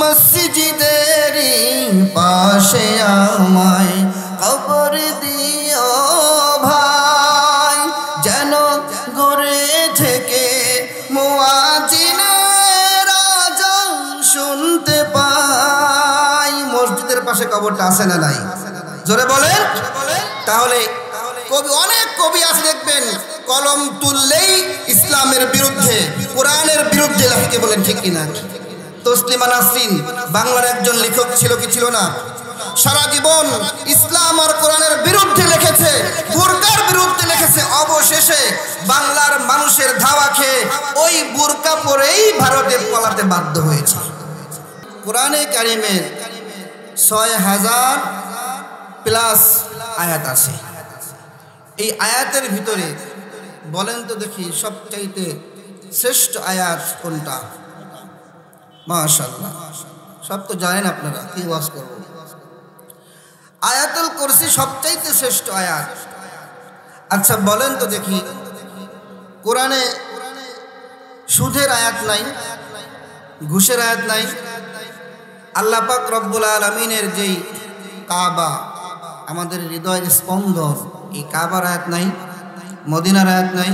মসজিদেরই পাশে আমায় কবর দিও ভাই, যেন ঘরে থেকে মুয়াজ্জিনের আযান শুনতে পাই। মসজিদের পাশে কবরটা আছে না নাই? জোরে বলেন। তাহলে কবি, অনেক কবি আছে দেখবেন কলম তুললেই ইসলামের বিরুদ্ধে, কোরআনের বিরুদ্ধে লেখে, বলেন ঠিক কিনা? তসলিমা নাসরিন বাংলার একজন লেখক ছিল কি ছিল না? সারা জীবন ইসলাম আর কোরআনের বিরুদ্ধে লিখেছে, বুরকার বিরুদ্ধে লিখেছে। অবশেষে বাংলার মানুষের ধাওয়া খেয়ে ওই বুরকা পরেই ভারতে পালাতে বাধ্য হয়েছে। কোরআনে কারিমের ৬,০০০ প্লাস আয়াত আছে। এই আয়াতের ভিতরে বলেন তো দেখি সবচাইতে শ্রেষ্ঠ আয়াত কোনটা? মাশাআল্লাহ, সব তো জানেন আপনারা, কি ওয়াজ করব। আয়াতুল কুরসি সবচাইতে শ্রেষ্ঠ আয়াত। আচ্ছা বলেন তো দেখি, কোরআনে সুদের আয়াত নাই, ঘুষের আয়াত নাই, আল্লাহ পাক রব্বুল আলামিনের যেই কাবা আমাদের হৃদয়ের স্পন্দন, এই কাবার আয়াত নাই, মদিনার আয়াত নাই,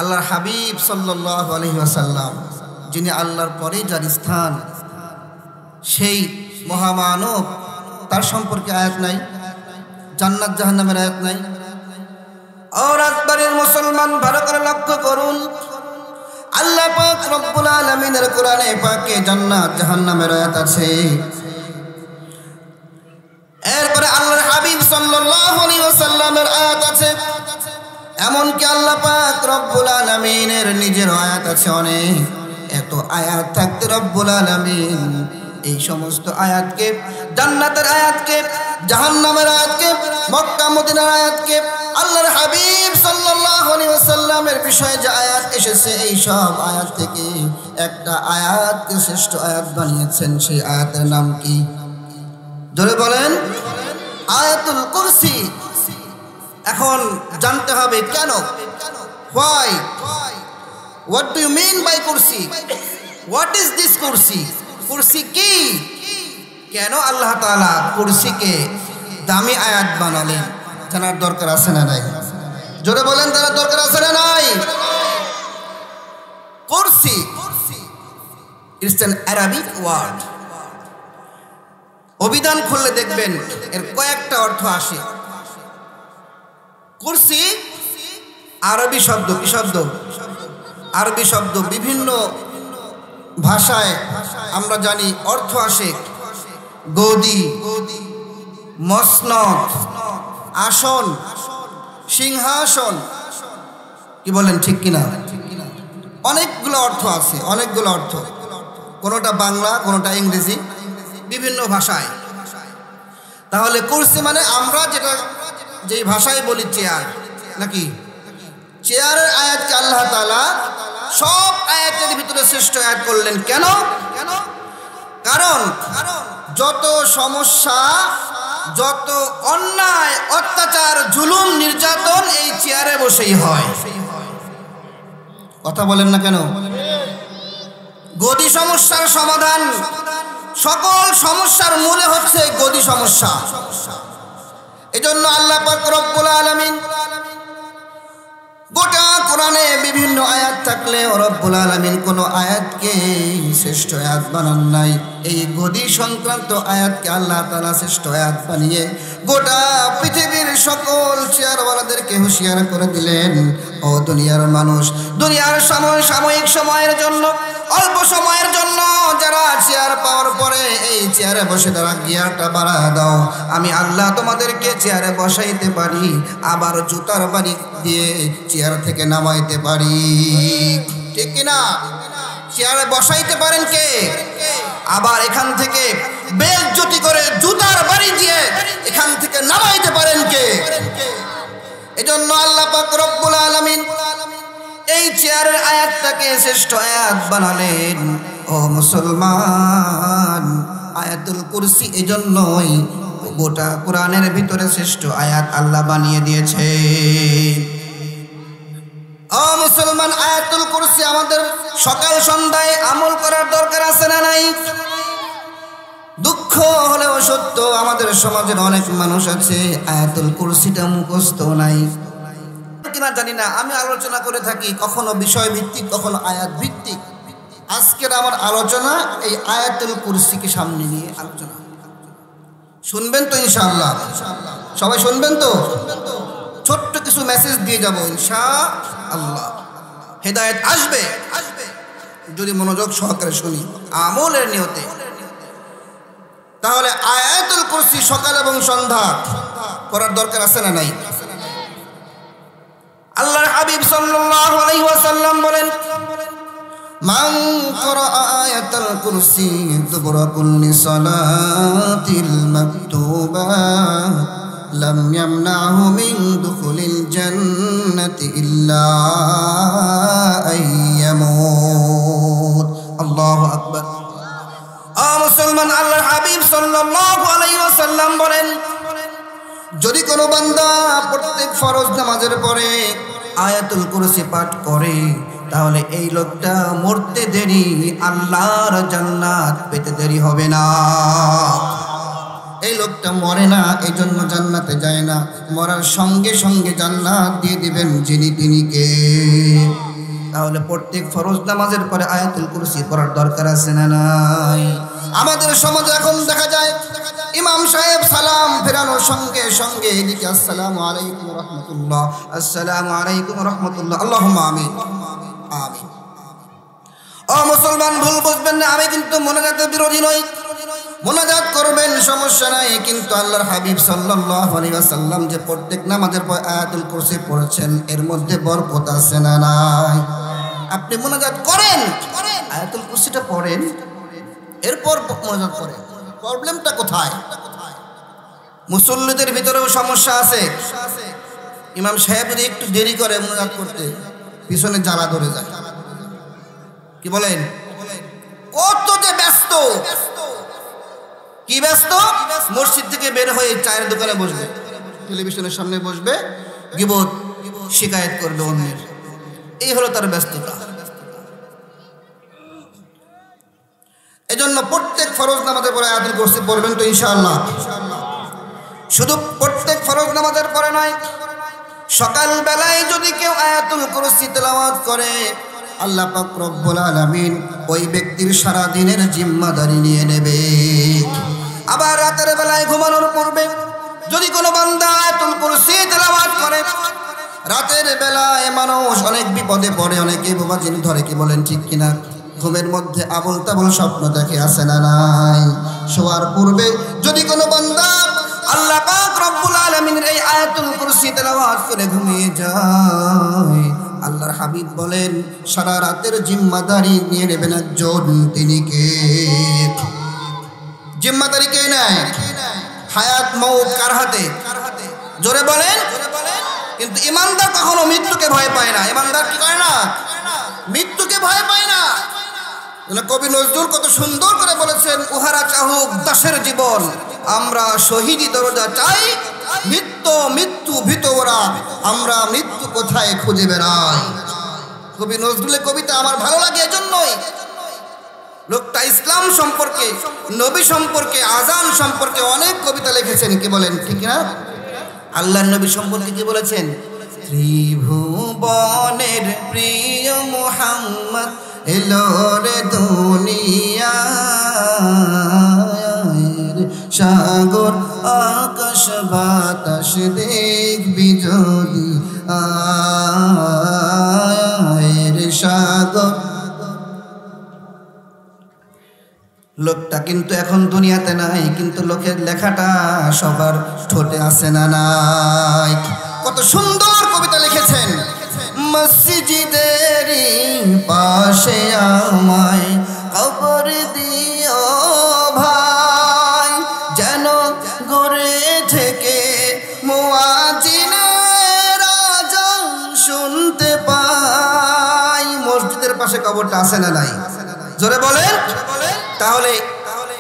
আল্লাহর হাবিব সাল্লাল্লাহু আলাইহি ওয়াসাল্লাম যিনি আল্লাহর পরে যার স্থান, সেই মহামানব, তার সম্পর্কে আয়াত নাই, জান্নাত জাহান্নামের আয়াত নাই। আর আকবরের মুসলমান ভালো করে লক্ষ্য করুন, আল্লাহ পাক রব্বুল আলামিনের কোরআনে পাকে জান্নাত জাহান্নামের আয়াত আছে। এরপরে আল্লাহর হাবিব সাল্লাল্লাহু আলাইহি ওয়াসাল্লামের আয়াত আছে। এমনকি আল্লাহ পাক রব্বুল আলামিনের নিজের আয়াত আছে অনেক। এত আয়াত থাকতে রব্বুল আলামিন এই সমস্ত আয়াতকে, জান্নাতের আয়াতকে, জাহান্নামের আয়াতকে, মক্কা মদিনার আয়াতকে, আল্লাহর হাবিব সাল্লাল্লাহু আলাইহি ওয়াসাল্লামের বিষয়ে যে আয়াত এসেছে, এই সব আয়াত থেকে একটা আয়াতকে শ্রেষ্ঠ আয়াত বানিয়েছেন। সেই আয়াতের নাম কি? জোরে বলেন। আয়াতুল কুরসি। এখন জানতে হবে কেন, why, what do you mean by kursi, what is this kursi, কুরসি কি? কেন আল্লাহ তাআলা কুরসিকে দামি আয়াত বানালেন? জানার দরকার আছে না নাই? জোরে বলেন, জানার দরকার আছে না নাই? কুরসি ইটস অ্যান অ্যারাবিক ওয়ার্ড। অভিধান খুললে দেখবেন এর কয়েকটা অর্থ আসে। কুরসি আরবি শব্দ। কি শব্দ? আরবি শব্দ। বিভিন্ন ভাষায় আমরা জানি অর্থ আসে গদি, মসনদ, আসন, সিংহাসন। কি বলেন ঠিক কিনা? অনেকগুলো অর্থ আছে, অনেকগুলো অর্থ। কোনোটা বাংলা, কোনোটা ইংরেজি, বিভিন্ন ভাষায়। তাহলে কুরসি মানে আমরা যেটা যেই ভাষায় বলি চেয়ার, নাকি? চেয়ারের আয়াতকে আল্লাহ তাআলা সব আয়াতের ভিতরে শ্রেষ্ঠ আয়াত করলেন। কেন? কারণ যত সমস্যা, যত অন্যায়, অত্যাচার, জুলুম, নির্যাতন এই চেয়ারে বসেই হয়। কথা বলেন না কেন? গদি সমস্যার সমাধান, সকল সমস্যার মূলে হচ্ছে গদি সমস্যা। এজন্য আল্লাহ পাক রব্বুল আলামিন গোটা কোরআনে বিভিন্ন আয়াত থাকলে রব্বুল আলামিন কোন আয়াতকে শ্রেষ্ঠ আয়াত বানান নাই। এই গদি সংক্রান্ত আয়াতকে আল্লাহ তাআলা শ্রেষ্ঠ আয়াত বানিয়ে গোটা পৃথিবীর সকল চেয়ারওয়ালাদেরকে হুঁশিয়ার করে দিলেন, ও দুনিয়ার মানুষ, দুনিয়ার সাময়িক সময়ের জন্য, অল্প সময়ের জন্য যারা চেয়ার পাওয়ার পরে এই চেয়ারে বসে তারা গিয়ারটা বাড়া দাও, আমি আল্লাহ তোমাদেরকে চেয়ারে বসাইতে পারি, আবার জুতার বাড়ি দিয়ে চেয়ার থেকে নামাইতে পারি। ঠিক কিনা? চেয়ারে বসাইতে পারেন কে? আবার এখান থেকে বেইজ্জতি করে জুতার বাড়ি দিয়ে এখান থেকে নামাইতে পারেন কে? এজন্য আল্লাহ পাক রব্বুল আলামিন এই চেয়ারের আয়াতটাকে শ্রেষ্ঠ আয়াত বানালেন। ও মুসলমান, আয়াতুল কুরসি এজন্যই গোটা কোরআনের ভিতরে শ্রেষ্ঠ আয়াত আল্লাহ বানিয়ে দিয়েছে। ও মুসলমান, আয়াতুল কুরসি আমাদের সকাল সন্ধ্যায় আমল করার দরকার আছে না নাই? দুঃখ হলেও সত্য, আমাদের সমাজের অনেক মানুষ আছে আয়াতুল কুরসিটা মুখস্থ নাই কিনা জানি না। আমি আলোচনা করে থাকি কখনো বিষয় ভিত্তিক, কখনো আয়াত ভিত্তিক। আজকের আমার আলোচনা এই আয়াতুল কুরসিকে সামনে নিয়ে আলোচনা। শুনবেন তো ইনশাআল্লাহ? সবাই শুনবেন তো? ছোট্ট কিছু মেসেজ দিয়ে যাব ইনশাআল্লাহ। হেদায়েত আসবে যদি মনোযোগ সহকারে শুনি, আমলের নিয়তে। তাহলে আয়াতুল কুরসি সকাল এবং সন্ধ্যা পড়ার দরকার আছে না নাই? আল্লাহর হাবিব সাল্লাল্লাহু আলাইহি ওয়াসাল্লাম বলেন, মান ক্বারা আয়াতুল কুরসি দুবরা কুল্লি সালাতিল মাকতুবা লাম ইয়ামনাহু মিন দুখুলিল জান্নাতি ইল্লা আইয়ামুত। আল্লাহু আকবার। মুসলমান, আল্লাহর হাবিব সাল্লাল্লাহু আলাইহি ওয়াসাল্লাম বলেন, যদি কোনো বান্দা প্রত্যেক ফরজ নামাজের পরে আয়াতুল কুরসি পাঠ করে তাহলে এই লোকটা মরতে দেরি, আল্লাহর জান্নাত পেতে দেরি হবে না। এই লোকটা মরে না, এই জন্য জান্নাতে যায় না, মরার সঙ্গে সঙ্গে জান্নাত দিয়ে দিবেন যিনি তিনি কে? তাহলে প্রত্যেক ফরজ নামাজের পরে আয়াতুল কুরসি পড়ার দরকার আছে না নাই? আমাদের সমাজে এখন দেখা যায় ইমাম সাহেব সালাম ফেরানোর সঙ্গে সঙ্গে এদিকে আসসালামু আলাইকুম রাহমাতুল্লাহ, আসসালামু আলাইকুম রাহমাতুল্লাহ, আল্লাহুম্মা আমিন আমিন। ও মুসলমান, ভুল বুঝবেন না, আমি কিন্তু মোনাজাতের বিরোধী নই। মোনাজাত করবেন, সমস্যা নাই, কিন্তু আল্লাহর হাবিব সাল্লাল্লাহু আলাইহি ওয়াসাল্লাম যে প্রত্যেক নামাজের পর আয়াতুল কুরসি পড়েছেন এর মধ্যে বরকত আছে না নাই? আপনি মোনাজাত করেন, আয়াতুল কুরসিটা পড়েন, এরপর মোনাজাত করেন। প্রবলেমটা কোথায়? মুসল্লিদের ভিতরেও সমস্যা আছে। ইমাম সাহেব যদি একটু দেরি করে মোনাজাত করতে, পিছনে জ্বালা ধরে যায়। কি বলেন? কত যে ব্যস্ত! কি ব্যস্ত? মসজিদ থেকে বের হয়ে চায়ের দোকানে বসবে, টেলিভিশনের সামনে বসবে, গীবত শিকায়েত করবে অন্যের। এই হলো তার ব্যস্ততা। এজন্য প্রত্যেক ফরজ নামাজের পরে আয়াতুল কুরসি পড়বেন তো ইনশাআল্লাহ। শুধু প্রত্যেক ফরজ নামাজের পরে নয়, সকাল বেলায় যদি কেউ আয়াতুল কুরসি তেলাওয়াত করে আল্লাহ পাক রব্বুল আলামিন ওই ব্যক্তির সারা দিনের জিম্মাদারি নিয়ে নেবে। আবার রাতের বেলায় ঘুমানোর পূর্বে যদি কোনো বান্দা আয়াতুল কুরসি তেলাওয়াত করে, রাতের বেলায় মানুষ অনেক বিপদে পড়ে, অনেকে বোবাজিন ধরে, কি বলেন ঠিক কিনা? ঘুমের মধ্যে আবল তাবল স্বপ্ন দেখে, আছে না নাই? শোয়ার পূর্বে যদি কোনো বান্দা আল্লাহ পাক রব্বুল আলামিনের এই আয়াতুল কুরসি তেলাওয়াত করে ঘুমিয়ে যায়, আল্লাহর হাবিব বলেন সারা রাতের জিম্মাদারি নিয়ে নেবেন একজন, তিনি কে? জিম্মাদারি কে নেয়? হায়াত মউত কার হাতে? জোরে বলেন। কিন্তু ইমানদার কখনো মৃত্যুকে ভয় পায় না। ইমানদার কি করে না? মৃত্যুকে ভয় পায় না। কবি নজরুল কত সুন্দর করে বলেছেন, উহারা চাহুক দাসের জীবন, আমরা শহীদি দরজা চাই, মৃত্যু মৃত্যু ভীত ওরা, আমরা মৃত্যু কোথায় খুঁজে বেড়াই। কবি নজরুলের কবিতা আমার ভালো লাগে এজন্যই। লোকটা ইসলাম সম্পর্কে, নবী সম্পর্কে, আজান সম্পর্কে অনেক কবিতা লিখেছেন, কি বলেন ঠিক না? আল্লাহর নবী সম্পর্কে কি বলেছেন? ত্রিভুবনের প্রিয় মুহাম্মদ এলো রে দুনিয়ার, সাগর আকাশ বাতাস দেখবি যদি আয়ের সাগর। লোকটা কিন্তু এখন দুনিয়াতে নাই, কিন্তু লোকের লেখাটা সবার ঠোঁটে আছে না নাই? কত সুন্দর কবিতা লিখেছেন। মসজিদেরই পাশে আমায় কবর দিও ভাই, যেন গড়ে থেকে মুয়াজ্জিনের আযান শুনতে পাই। মসজিদের পাশে কবরটা আছে না নাই? জোরে বলেন। তাহলে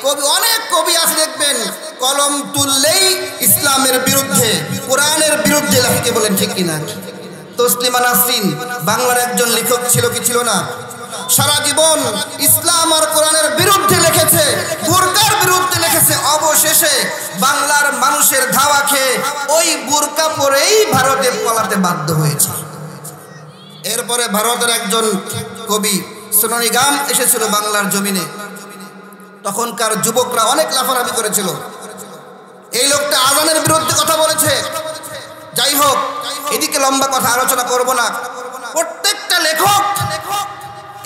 কবি, অনেক কবি আছে দেখবেন কলম তুললেই ইসলামের বিরুদ্ধে, কোরআনের বিরুদ্ধে লেখে, বলেন ঠিক কিনা? তসলিমা নাসরিন বাংলার একজন লেখক ছিল, কি ছিল না? সারা জীবন ইসলাম আর কোরআনের বিরুদ্ধে লিখেছে, বোরকার বিরুদ্ধে লিখেছে, ওই বোরকা পরেই ভারতে পালাতে বাধ্য হয়েছে। এরপরে ভারতের একজন কবি সোনানিগাম এসেছিল বাংলার জমিনে। তখনকার যুবকরা অনেক লাফালাফি করেছিল। এই লোকটা আজানের বিরুদ্ধে কথা বলেছে। যাই হোক, এদিকে লম্বা কথা আলোচনা করব না। প্রত্যেকটা লেখক,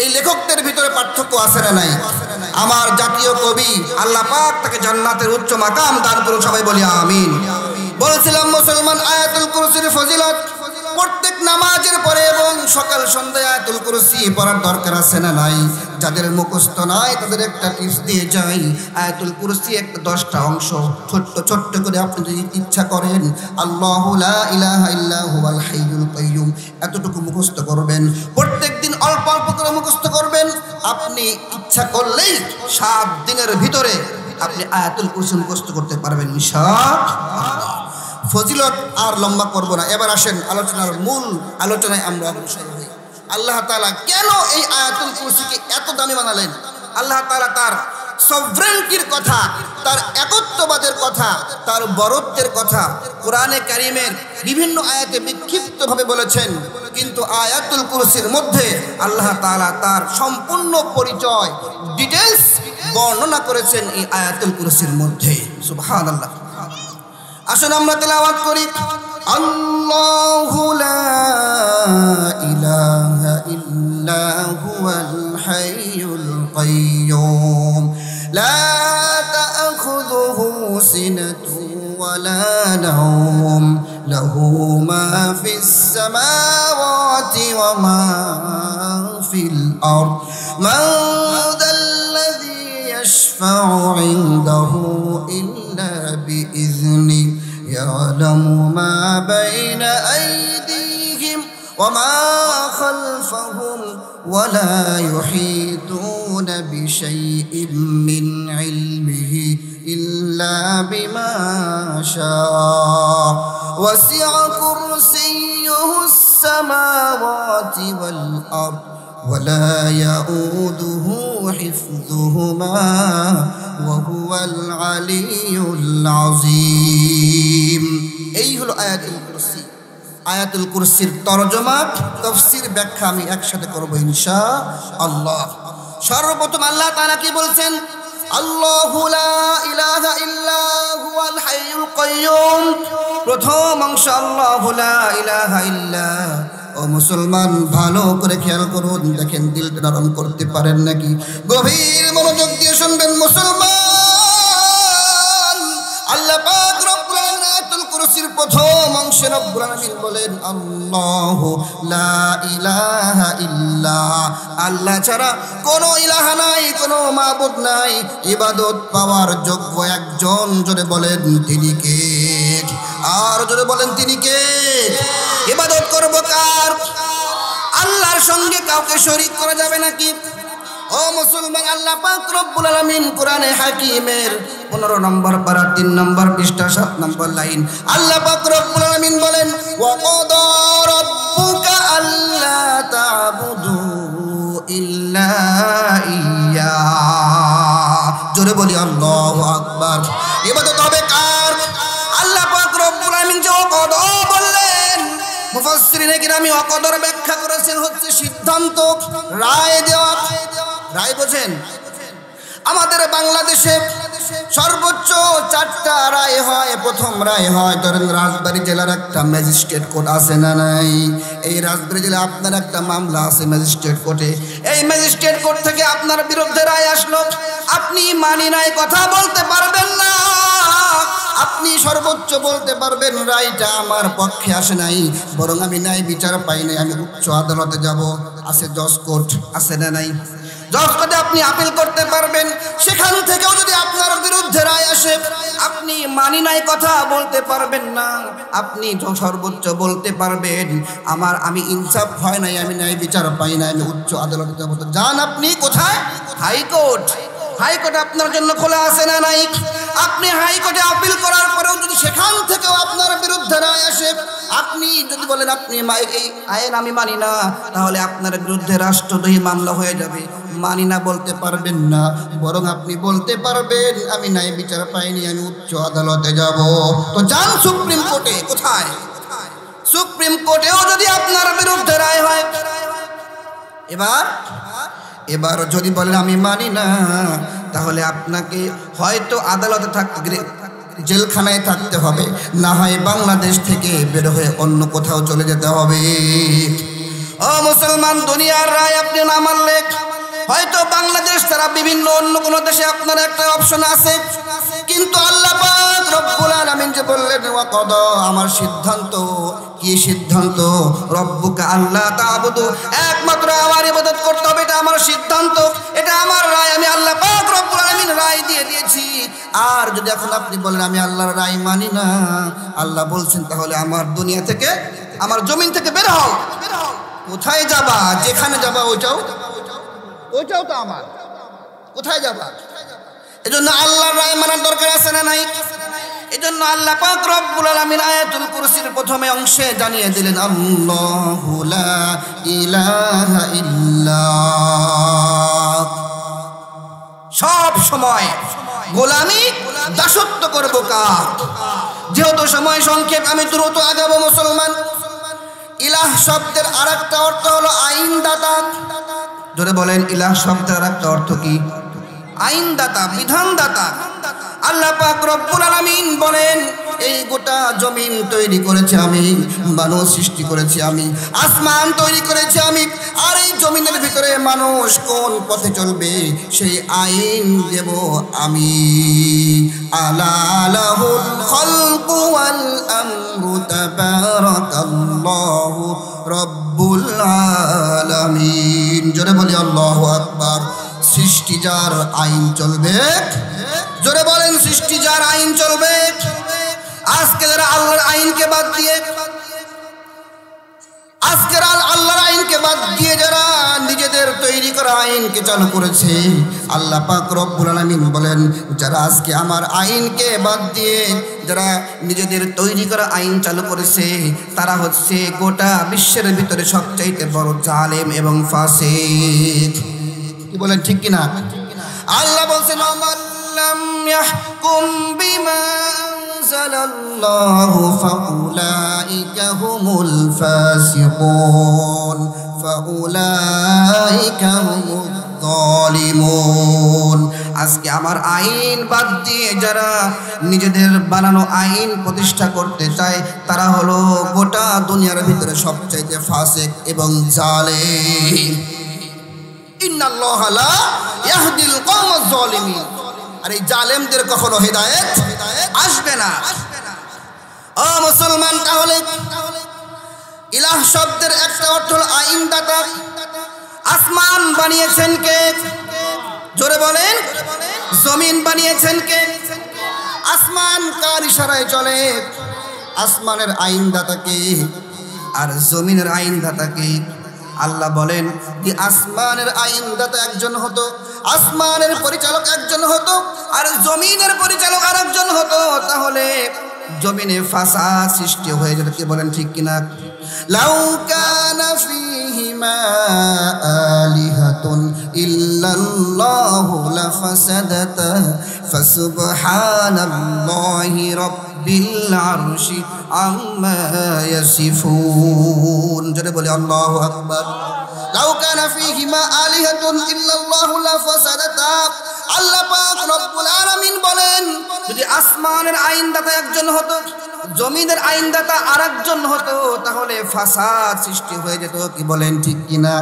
এই লেখকদের ভিতরে পার্থক্য আছে না নাই? আমার জাতীয় কবি আল্লাহ পাক তাকে জান্নাতের উচ্চ মাকাম দান করুন, সবাই বলি আমিন। বলছিলাম মুসলমান আয়াতুল কুরসির ফজিলত প্রত্যেক নামাজের পরে এবং সকাল সন্ধ্যায় আয়াতুল কুরসি পড়ার দরকার আছে না নাই? যাদের মুখস্থ নাই তাদের একটা টিপস দিয়ে যাই। আয়াতুল কুরসি একটা 10টা অংশ, ছোট্ট ছোট্ট করে আপনি যদি ইচ্ছা করেন আল্লাহু লা ইলাহা ইল্লা হুয়াল হাইয়ুল কাইয়ুম এতটুকু মুখস্থ করবেন। প্রত্যেক দিন অল্প অল্প করে মুখস্থ করবেন। আপনি ইচ্ছা করলেই 7 দিনের ভিতরে আপনি আয়াতুল কুরসি মুখস্থ করতে পারবেন ইনশাআল্লাহ। ফজিলত আর লম্বা করব না। এবার আসেন আলোচনার মূল আলোচনায় আমরা অগ্রসর হই। আল্লাহ তাআলা কেন এই আয়াতুল কুরসিকে এত দামি বানালেন? আল্লাহ তাআলা তার সভরেন্টির কথা, তার একত্ববাদের কথা, তার বরত্বের কথা কোরআনে কারীমের বিভিন্ন আয়াতে বিক্ষিপ্তভাবে বলেছেন। কিন্তু আয়াতুল কুরসির মধ্যে আল্লাহ তাআলা তার সম্পূর্ণ পরিচয় ডিটেইলস বর্ণনা করেছেন এই আয়াতুল কুরসির মধ্যে। সুবহানাল্লাহ। আসুন আমরা তেলাওয়াত করি। আল্লাহু লা ইলাহা ইল্লা হুয়াল হাইয়ুল কাইয়ুম লা তা'খুযুহু সিনাতুন ওয়ালা নাওম লাহু মা ফিস সামাওয়াতি ওয়া মা ফিল আরদ মান যাল্লাযী ইয়াশফা'ু 'ইনদাহু ইল্লা বিইذنিহি يعلم ما بين أيديهم وما خلفهم ولا يحيطون بشيء من علمه إلا بما شاء وسع كرسيه السماوات والأرض ولا يؤوده حفظهما وهو العلي العظيم। এই হলো আয়াতুল কুরসি। আয়াতুল কুরসির তরজমা, তাফসীর, ব্যাখ্যা আমি একসাথে করব ইনশাআল্লাহ। সর্বপ্রথম আল্লাহ তাআলা কি বলছেন? আল্লাহু লা ইলাহা ইল্লা হুয়াল হাইয়ুল কাইয়ুম। প্রথম অংশ আল্লাহু লা ইলাহা ইল্লা। ও মুসলমান, ভালো করে খেয়াল করুন, দেখেন দিলটা নরম করতে পারেন নাকি? গভীর মনোযোগ দিয়ে শুনবেন মুসলমান। আল্লাহ পাক রব্বুল আলামিন আয়াতুল কুরসির প্রথম অংশে রব্বুল আলামিন বলেন আল্লাহু লা ইলাহা ইল্লা। আল্লাহ ছাড়া কোনো ইলাহা নাই, কোনো মাবুদ নাই, ইবাদত পাওয়ার যোগ্য একজন। জোরে বলেন তিনি কে? আর জোরে বলেন তিনি কে? ইবাদত করব কার? আল্লাহর সঙ্গে কাউকে শরীক করা যাবে নাকি? ও মুসলমান, আল্লাহ পাক রব্বুল আলামিন কোরআনে হাকিমের 15 নম্বর পারা 3 নম্বর পৃষ্ঠা 7 নম্বর লাইন আল্লাহ পাক রব্বুল আলামিন বলেন ওয়া ক্বাদা রাব্বুকা আল্লা তা'বুদু ইল্লা ইয়্যা। জোরে বলি আল্লাহু আকবার। ইবাদত হবে কার? আল্লাহ পাক রব্বুল আলামিন যে ক্বাদা বললেন, মুফাসসিরিনে কিরামি ওয়াকদর ব্যাখ্যা করেছেন হচ্ছে সিদ্ধান্ত, রায় দেওয়া। রায় বোঝেন? আমাদের বাংলাদেশে সর্বোচ্চ 4টা রায় হয়। প্রথম রায় হয় ধরেন রাজবাড়ী জেলার একটা ম্যাজিস্ট্রেট কোর্ট আছে না নাই? এই রাজবাড়ী জেলায় আপনার একটা মামলা আছে ম্যাজিস্ট্রেট কোর্টে। এই ম্যাজিস্ট্রেট কোর্ট থেকে আপনার বিরুদ্ধে রায় আসলো, আপনি মানি নাই কথা বলতে পারবেন না। আপনি সর্বোচ্চ বলতে পারবেন রায়টা আমার পক্ষে আসে নাই, বরং আমি ন্যায় বিচার পাই নাই, আমি উচ্চ আদালতে যাব। আছে জজ কোর্ট, আছে না নাই? জজ কোর্টে আপনি আপিল করতে পারবেন। সেখান থেকেও যদি আপনার বিরুদ্ধে রায় আসে, আপনি মানি নাই কথা বলতে পারবেন না। আপনি সর্বোচ্চ বলতে পারবেন আমি ইনসাফ হয় নাই, আমি ন্যায় বিচার পাই নাই, আমি উচ্চ আদালতে যাব। যান আপনি কোথায়? হাইকোর্ট। হাইকোর্ট আপনার জন্য খোলা আছে না নাই? আপনি হাইকোর্টে আপিল করার পরেও যদি সেখান থেকেও আপনার বিরুদ্ধে রায় আসে, আপনি যদি বলেন আপনি এই আইন আমি মানি না, তাহলে আপনার বিরুদ্ধে রাষ্ট্রদ্রোহী মামলা হয়ে যাবে। মানি না বলতে পারবেন না, বরং আপনি বলতে পারবেন আমি ন্যায় বিচার পাইনি, আমি উচ্চ আদালতে যাব। তো যান সুপ্রিম কোর্টে। কোথায়? সুপ্রিম কোর্টেও যদি আপনার বিরুদ্ধে রায় হয়, এবার যদি বলেন আমি মানি না, তাহলে আপনাকে হয়তো আদালতে থাকতে, জেলখানায় থাকতে হবে, না হয় বাংলাদেশ থেকে বের হয়ে অন্য কোথাও চলে যেতে হবে। ও মুসলমান, দুনিয়ার রায় আপনি না মানলে হয়তো বাংলাদেশ ছাড়া বিভিন্ন অন্য কোনো দেশে আপনার একটা অপশন আছে, কিন্তু আল্লাহ পাক রব্বুল আলামিন যে বললেন ওয়াকাদা, আমার সিদ্ধান্ত কি সিদ্ধান্ত? রব্বুকা আল্লাহ তা'বুদু, একমাত্র আমার ইবাদত করতে হবে, এটা আমার সিদ্ধান্ত, এটা আমার রায়, আমি আল্লাহ পাক রব্বুল আলামিন রায় দিয়ে দিয়েছি। আর যদি এখন আপনি বলেন আমি আল্লাহর রায় মানি না, আল্লাহ বলছেন তাহলে আমার দুনিয়া থেকে, আমার জমিন থেকে বের হও। কোথায় যাবা? যেখানে যাবা ওইটাও তো আমার। কোথায় যাবা? এজন্য আল্লাহর রায় মানার দরকার আছে না নাই? এজন্য আল্লাহ পাক রব্বুল আলামিন আয়াতুল কুরসির প্রথমে অংশে জানিয়ে দিলেন আল্লাহু লা ইলাহা ইল্লাল্লাহ। সব সময় গোলামি দাসত্ব করব কার? যেহেতু সময় সংক্ষেপ, আমি দ্রুত আগাবো মুসলমান। ইলাহ শব্দের আরেকটা অর্থ হলো আইনদাতা। জোরে বলেন, ইলাহ শব্দের আরেকটা অর্থ কি? আইনদাতা, বিধানদাতা। আল্লাহ পাক রব্বুল আলামিন বলেন এই গোটা জমিন তৈরি করেছি আমি, মানুষ সৃষ্টি করেছি আমি, আসমান তৈরি করেছি আমি, আর এই জমিনের ভিতরে মানুষ কোন পথে চলবে সেই আইন দেব আমি। আলা লাহুল খালকু ওয়াল আমরু তাবারাকাল্লাহু রব্বুল আলামিন। জোরে বলি আল্লাহু আকবার। সৃষ্টি যার আইন চলবে, জোরে বলেন সৃষ্টি যার আইন চলবে। আজকে যারা আল্লাহর আইনকে বাদ দিয়ে, আজকের আল্লাহর আইনকে বাদ দিয়ে যারা নিজেদের তৈরি করা আইনকে চালু করেছে, আল্লাহ পাক রব্বুল আলামিন বলেন যারা আজকে আমার আইনকে বাদ দিয়ে যারা নিজেদের তৈরি করা আইন চালু করেছে, তারা হচ্ছে গোটা বিশ্বের ভিতরে সবচাইতে বড় জালেম এবং ফাসিক। কি বলেন, ঠিক কিনা? আল্লাহ বলছেন lam yahkum bima anzalallahu faulaika humul fasiqun faulaika humuz zalimun। আজকে আমার আইন বাদ দিয়ে যারা নিজেদের বানানো আইন প্রতিষ্ঠা করতে চায়, তারা হলো গোটা দুনিয়ার ভিতরে সবচাইতে ফাসিক এবং জালেম। ইন্নাল্লাহা লা ইয়াহদিল কওমাজ জালিমিন। আর এই জালেমদের কখনো হিদায়াত আসবে না। ও মুসলমান, তাহলে ইলাহ শব্দের একটা অর্থ হলো আইনদাতা। আসমান বানিয়েছেন কে? জোরে বলেন। জমিন বানিয়েছেন কে? আসমান কার ইশারায় চলে? আসমানের আইনদাতা কে আর জমিনের আইনদাতা কে? আল্লাহ বলেন যে আসমানের আইনদাতা একজন হতো, আসমানের পরিচালক একজন হতো, আর জমিনের পরিচালক আরেকজন হতো, তাহলে জমিনে ফাসাদ সৃষ্টি হয়ে যেত। কি বলেন, ঠিক কিনা? লাউ কানা ফীহিমা আলিহাতুন ইল্লাল্লাহু লাফাসাদাতা ফাসুবহানাল্লাহি রাব্বিল আরশি আম্মা ইয়াসিফুন। জোরে বলি আল্লাহু আকবার। লাউ কানা ফীহিমা আলিহাতুন ইল্লাল্লাহু লাফাসাদাতা। আল্লাহ পাক রব্বুল আলামিন বলেন যদি আসমানের আইনদাতা একজন হতো, জমিনের আইনদাতা আরেকজন হতো, তাহলে ফাসাদ সৃষ্টি হয়ে যেত। কি বলেন, ঠিক কিনা?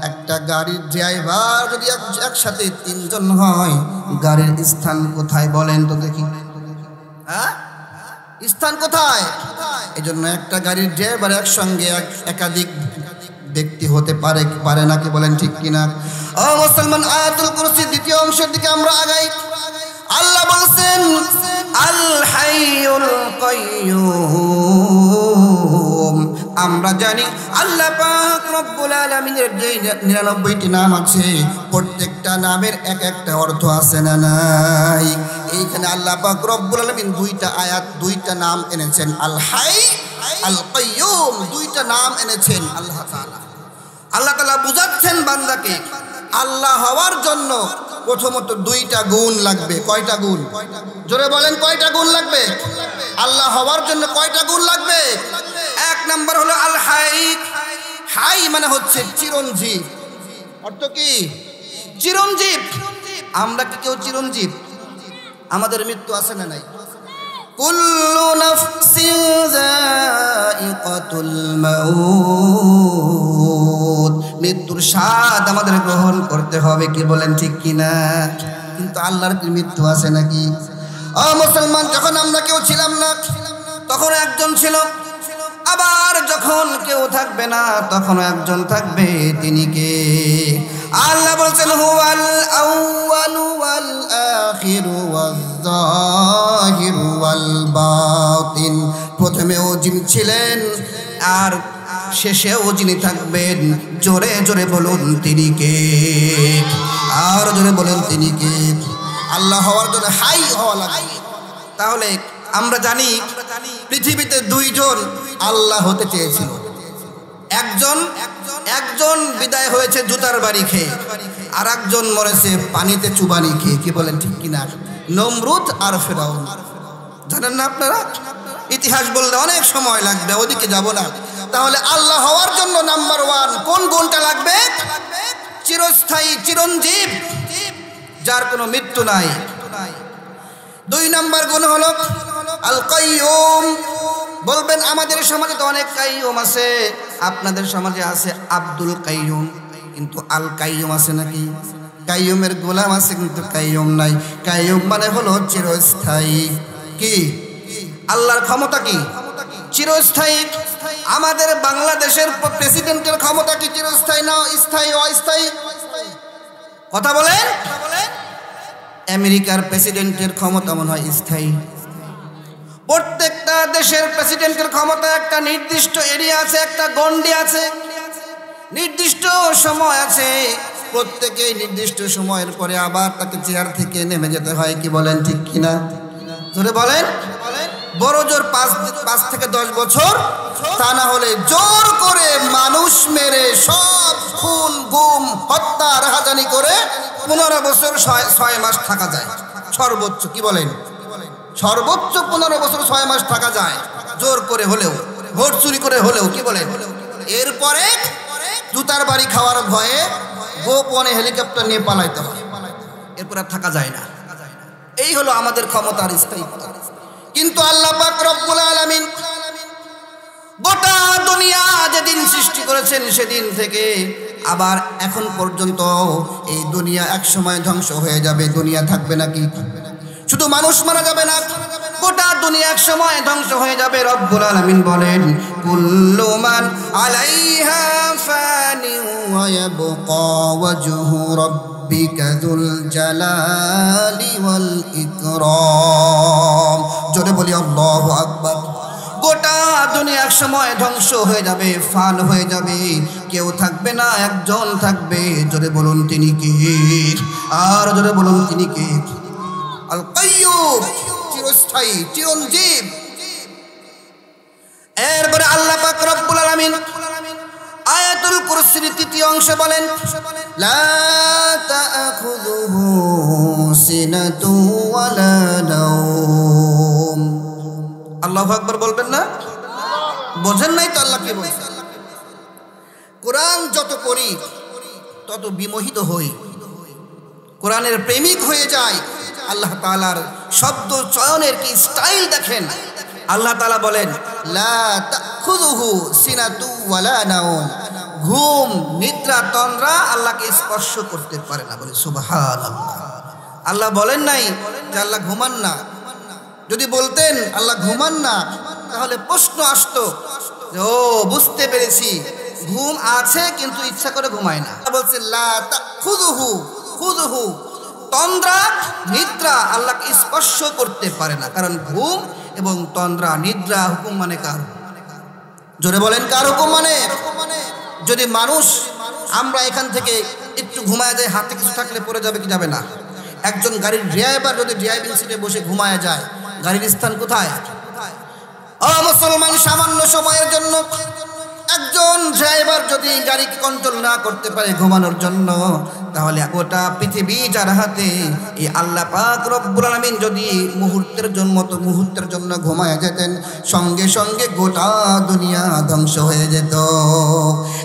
একটা গাড়ির ড্রাইভার যদি একসাথে তিনজন হয়, গাড়ির স্থান কোথায় বলেন তো দেখি? হ্যাঁ, স্থান কোথায়? এই জন্য একটা গাড়ির ড্রাইভার একসঙ্গে একাধিক ব্যক্তি হতে পারে না। কি বলেন, ঠিক কিনা? ও মুসলমান, আয়াতুল কুরসির দ্বিতীয় অংশের দিকে আমরা আগাই। আল্লাহ বলছেন আল হাইয়ুল কাইয়্যুম। আমরা জানি আল্লাহ পাক রব্বুল আলামিনের যে 99টি নাম আছে, প্রত্যেকটা দুইটা নামের এক একটা অর্থ আছে না নাই? এইখানে আল্লাহ পাক রব্বুল আলামিন দুইটা আয়াত দুইটা নাম এনেছেন, আল হাই আল কাইয়ুম, দুইটা নাম এনেছেন আল্লাহ তাআলা। আল্লাহ তাআলা বুঝাচ্ছেন বান্দাকে আল্লাহ হওয়ার জন্য প্রথমত দুইটা গুণ লাগবে। কয়টা গুণ? জোরে বলেন, কয়টা গুণ লাগবে? আল্লাহ হওয়ার জন্য কয়টা গুণ লাগবে? এক নাম্বার হলো আল হাই। হাই মানে হচ্ছে চিরঞ্জীব। অর্থ কি? চিরঞ্জীব। আমরা কি কেউ চিরঞ্জীব? আমাদের মৃত্যু আছে না নাই? কুল্লু নাফসিন যায়িকাতুল মাউত, মৃত্যুর স্বাদ আমাদের গ্রহণ করতে হবে, কি বলেন ঠিক কিনা? কিন্তু আল্লাহর কি মৃত্যু আছে নাকি? ও মুসলমান, যখন আমরা কেউ ছিলাম না তখন একজন ছিল, আবার যখন কেউ থাকবে না তখন একজন থাকবে, তিনি কে? আল্লাহ বলছেন হুয়াল আউয়ালু ওয়াল আখিরু ওয়াজ যাহিরু ওয়াল বাতিন। প্রথমেও যিনি ছিলেন আর শেষেও যিনি থাকবেন, জোরে জোরে বলুন তিনি কে? আর জোরে বলুন তিনি কে? আল্লাহ হওয়ার জন্য হাই হওয়া লাগবে। তাহলে আমরা জানি পৃথিবীতে দুইজন আল্লাহ হতে চেয়েছিল। একজন বিদায় হয়েছে জুতার বাড়ি খেয়ে, আর একজন মরেছে পানিতে চুবানি খেয়ে, কি বলেন ঠিক কিনা? নমরুদ আর ফেরাউন। জানেন না আপনারা? ইতিহাস বলতে অনেক সময় লাগবে, ওদিকে যাব না। তাহলে আল্লাহ হওয়ার জন্য নাম্বার ওয়ান কোন গুণটা লাগবে? চিরস্থায়ী, চিরঞ্জীব, যার কোনো মৃত্যু নাই। দুই নাম্বার গুণ হলো আল কাইয়ুম। বলবেন আমাদের সমাজে তো অনেক কাইয়ুম আছে, আপনাদের সমাজে আছে আব্দুল কাইয়ুম, কিন্তু আল কাইয়ুম আছে নাকি? কাইয়ুমের গোলাম আছে কিন্তু কাইয়ুম নাই। কাইয়ুম মানে হলো চিরস্থায়ী। কি? আল্লাহর ক্ষমতা কি? চিরস্থায়ী। আমাদের বাংলাদেশের প্রেসিডেন্টের ক্ষমতা কি চিরস্থায়ী না স্থায়ী অস্থায়ী? কথা বলেন। আমেরিকার প্রেসিডেন্টের ক্ষমতা মনে হয় স্থায়ী। প্রত্যেকটা দেশের প্রেসিডেন্টের ক্ষমতা একটা নির্দিষ্ট এরিয়া আছে, একটা গণ্ডি আছে, নির্দিষ্ট সময় আছে। প্রত্যেকেই নির্দিষ্ট সময়ের পরে আবার তাকে চেয়ার থেকে নেমে যেতে হয়, কি বলেন ঠিক কিনা? ধরে বলেন। বড় জোর 5 থেকে 10 বছর, তা না হলে জোর করে মানুষ মেরে সব খুন গুম হত্যা রাহাজানি করে 15 বছর 6 মাস থাকা যায় সর্বোচ্চ। কি বলেন? সর্বোচ্চ 15 বছর 6 মাস থাকা যায়, জোর করে হলেও, ভোট চুরি করে হলেও, কি বলেন? এরপরে জুতার বাড়ি খাওয়ার ভয়ে গোপনে হেলিকপ্টার নিয়ে পালাইতে হয়, এরপর আর থাকা যায় না। এই হলো আমাদের ক্ষমতার স্থায়িত্ব। কিন্তু আল্লাহ পাক রব্বুল আলামিন গোটা দুনিয়া যেদিন সৃষ্টি করেছেন সেদিন থেকে আবার এখন পর্যন্ত এই দুনিয়া এক সময় ধ্বংস হয়ে যাবে, দুনিয়া থাকবে নাকি? শুধু মানুষ মারা যাবে না, গোটা দুনিয়া এক সময় ধ্বংস হয়ে যাবে। রব্বুল আলামিন বলেন কুল্লু মান আলাইহা ফানি ওয়া ইয়াবকা ওয়াজহু রাব্বিকা যুল জালালি ওয়াল ইকরাম। জোরে বলি আল্লাহু আকবার। গোটা দুনিয়া এক সময় ধ্বংস হয়ে যাবে, ফান হয়ে যাবে, কেউ থাকবে না, একজন থাকবে। জোরে বলুন তিনি কে? আর জোরে বলুন তিনি কে? আল কাইয়ুম, চিরস্থায়ী, চিরঞ্জীব। এরপরে আল্লাহ পাক রব্বুল আলামিন আয়াতুল কুরসির 3য় অংশে বলেন লা তাআখুযুহু সিনাতু ওয়ালা নাওম। আল্লাহু আকবার বলবেন না? বোঝেন নাই তো আল্লাহ কি বলছে? কোরআন যত পড়ি তত বিমোহিত হই, কোরআনের প্রেমিক হয়ে যায়। আল্লাহ তাআলার শব্দ চয়নের কি স্টাইল দেখেন। আল্লাহ তাআলা বলেন লা তাখুযুহু সিনাতু ওয়ালা নাওম, ঘুম নিদ্রা তন্দ্রা আল্লাহকে স্পর্শ করতে পারে না। বলে সুবহানাল্লাহ। আল্লাহ বলেন নাই যে আল্লাহ ঘুমান না। যদি বলতেন আল্লাহ ঘুমান না তাহলে প্রশ্ন আসতো, ও বুঝতে পেরেছি, ঘুম আছে কিন্তু ইচ্ছা করে ঘুমায় না। বলছে লা তাখুযুহু, খুযুহু তন্দ্রা নিদ্রা আল্লাহকে স্পর্শ করতে পারে না। কারণ ঘুম এবং তন্দ্রা নিদ্রা হুকুম মানে কার? জোরে বলেন কার হুকুম মানে? যদি মানুষ আমরা এখান থেকে একটু ঘুমায় যায়, হাতে কিছু থাকলে পড়ে যাবে কি যাবে না? একজন গাড়ির ড্রাইভার যদি ড্রাইভিং সিটে বসে ঘুমায় যায়, গাড়ির স্থান কোথায়? ও মুসলমান, সামান্য সময়ের জন্য একজন ড্রাইভার যদি গাড়িকে কন্ট্রোল না করতে পারে ঘুমানোর জন্য, তাহলে গোটা পৃথিবী যার হাতে। এই আল্লাহ পাক রব্বুল আলামিন যদি মুহূর্তের জন্য ঘুমায় যেতেন, সঙ্গে সঙ্গে গোটা দুনিয়া ধ্বংস হয়ে যেত।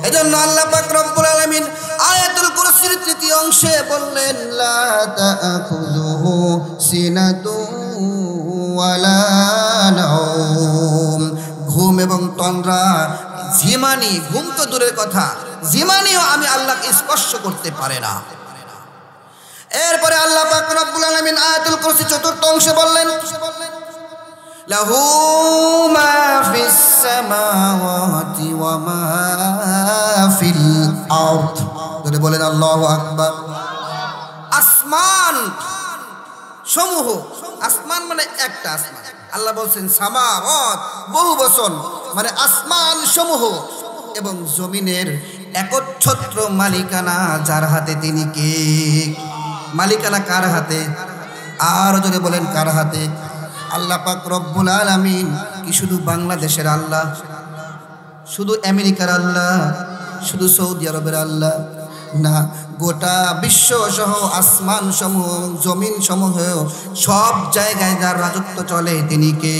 এজন্য আল্লাহ পাক রব্বুল আলামিন আয়াতুল কুরসির তৃতীয় অংশে বললেন, লা তা'খুযুহু সিনাতুন ওয়ালা নাওম। ঘুম এবং তন্দ্রা, জিমানি, ঘুম তো দূরের কথা, জিমানিও আমি আল্লাহকে স্পর্শ করতে পারে না। এরপরে আল্লাহ পাক রব্বুল আলামিন আয়াতুল কুরসি চতুর্থ অংশে বললেন, লাহু মা ফিস সামাওয়াতি ওয়া মা ফিল আরদ। যদি বলেন আল্লাহু আকবার। আসমান সমূহ, আসমান মানে একটা আসমান, আল্লাহ বলছেন সামাওয়াত বহু বচন, মানে আসমান সমূহ এবং জমিনের একচ্ছত্র মালিকানা যার হাতে, তিনি কে? মালিকানা কার হাতে? আর যদি বলেন কার হাতে? আল্লাহ পাক রব্বুল আলামিন কি শুধু বাংলাদেশের আল্লাহ, শুধু আমেরিকার আল্লাহ, শুধু সৌদি আরবের আল্লাহ? না, গোটা বিশ্ব সহ আসমান সমূহ, জমিন সমূহ, সব জায়গায় যার রাজত্ব চলে, তিনি কে?